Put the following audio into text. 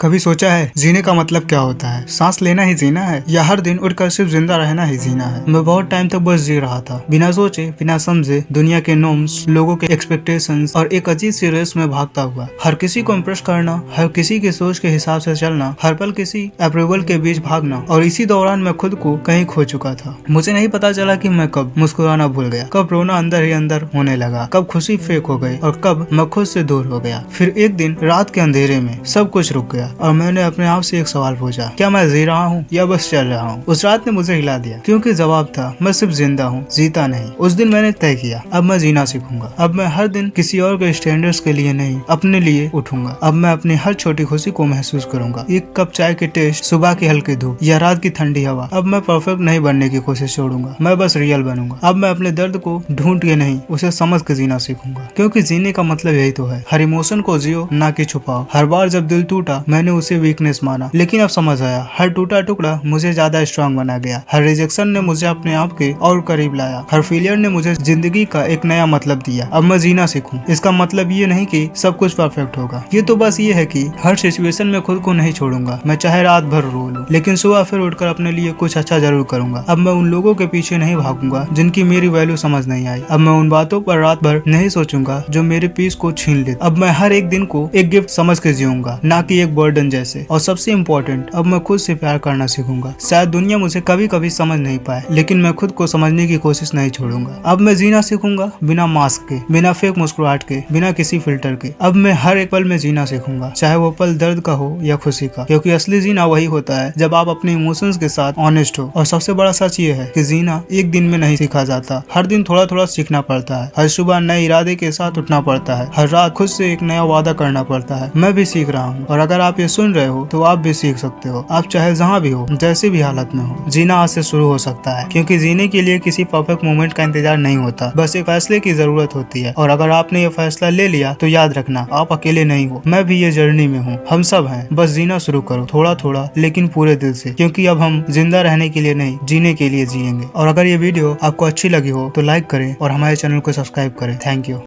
कभी सोचा है जीने का मतलब क्या होता है? सांस लेना ही जीना है या हर दिन उठकर सिर्फ जिंदा रहना ही जीना है? मैं बहुत टाइम तक बस जी रहा था, बिना सोचे बिना समझे, दुनिया के नॉर्म्स, लोगों के एक्सपेक्टेशंस और एक अजीब सी रेस में भागता हुआ। हर किसी को इम्प्रेस करना, हर किसी की सोच के हिसाब से चलना, हर पल किसी अप्रूवल के बीच भागना। और इसी दौरान मैं खुद को कहीं खो चुका था। मुझे नहीं पता चला कि मैं कब मुस्कुराना भूल गया, कब रोना अंदर ही अंदर होने लगा, कब खुशी फेक हो गई और कब मैं खुद से दूर हो गया। फिर एक दिन रात के अंधेरे में सब कुछ रुक गया और मैंने अपने आप से एक सवाल पूछा, क्या मैं जी रहा हूँ या बस चल रहा हूँ? उस रात ने मुझे हिला दिया, क्योंकि जवाब था मैं सिर्फ जिंदा हूँ, जीता नहीं। उस दिन मैंने तय किया, अब मैं जीना सीखूंगा। अब मैं हर दिन किसी और के स्टैंडर्ड्स के लिए नहीं, अपने लिए उठूंगा। अब मैं अपनी हर छोटी खुशी को महसूस करूंगा, एक कप चाय के टेस्ट, सुबह की हल्की धूप या रात की ठंडी हवा। अब मैं परफेक्ट नहीं बनने की कोशिश छोड़ूंगा, मैं बस रियल बनूंगा। अब मैं अपने दर्द को ढूंढ के नहीं, उसे समझ के जीना सीखूंगा, क्योंकि जीने का मतलब यही तो है। हर इमोशन को जियो, ना कि छुपाओ। हर बार जब दिल टूटा मैंने उसे वीकनेस माना, लेकिन अब समझ आया हर टूटा टुकड़ा मुझे ज्यादा स्ट्रांग बना गया। हर रिजेक्शन ने मुझे अपने आप के और करीब लाया। हर फेलियर ने मुझे जिंदगी का एक नया मतलब दिया। अब मैं जीना सीखूं, इसका मतलब ये नहीं कि सब कुछ परफेक्ट होगा, ये तो बस ये है कि हर सिचुएशन में खुद को नहीं छोड़ूंगा। मैं चाहे रात भर रो लूं, लेकिन सुबह फिर उठकर अपने लिए कुछ अच्छा जरूर करूंगा। अब मैं उन लोगों के पीछे नहीं भागूंगा जिनकी मेरी वैल्यू समझ नहीं आई। अब मैं उन बातों पर रात भर नहीं सोचूंगा जो मेरे पीस को छीन ले। अब मैं हर एक दिन को एक गिफ्ट समझ के जीऊंगा, ना कि एक बर्डन जैसे। और सबसे इम्पोर्टेंट, अब मैं खुद से प्यार करना सीखूंगा। शायद दुनिया मुझे कभी कभी समझ नहीं पाए, लेकिन मैं खुद को समझने की कोशिश नहीं छोड़ूंगा। अब मैं जीना सीखूंगा, बिना मास्क के, बिना फेक मुस्कुराहट के, बिना किसी फिल्टर के। अब मैं हर एक पल में जीना सीखूंगा, चाहे वो पल दर्द का हो या खुशी का, क्योंकि असली जीना वही होता है जब आप अपने इमोशंस के साथ ऑनेस्ट हो। और सबसे बड़ा सच ये है कि जीना एक दिन में नहीं सीखा जाता, हर दिन थोड़ा थोड़ा सीखना पड़ता है। हर सुबह नए इरादे के साथ उठना पड़ता है, हर रात खुद से एक नया वादा करना पड़ता है। मैं भी सीख रहा हूँ, और अगर आप ये सुन रहे हो तो आप भी सीख सकते हो। आप चाहे जहाँ भी हो, जैसी भी हालत में हो, जीना आज से शुरू हो सकता है, क्योंकि जीने के लिए किसी परफेक्ट मोमेंट का इंतजार नहीं होता, बस एक फैसले की जरूरत होती है। और अगर आपने ये फैसला ले लिया तो याद रखना, आप अकेले नहीं हो, मैं भी ये जर्नी में हूँ, हम सब हैं। बस जीना शुरू करो, थोड़ा थोड़ा लेकिन पूरे दिल से, क्योंकि अब हम जिंदा रहने के लिए नहीं, जीने के लिए जिएंगे। और अगर ये वीडियो आपको अच्छी लगी हो तो लाइक करें और हमारे चैनल को सब्सक्राइब करें। Thank you.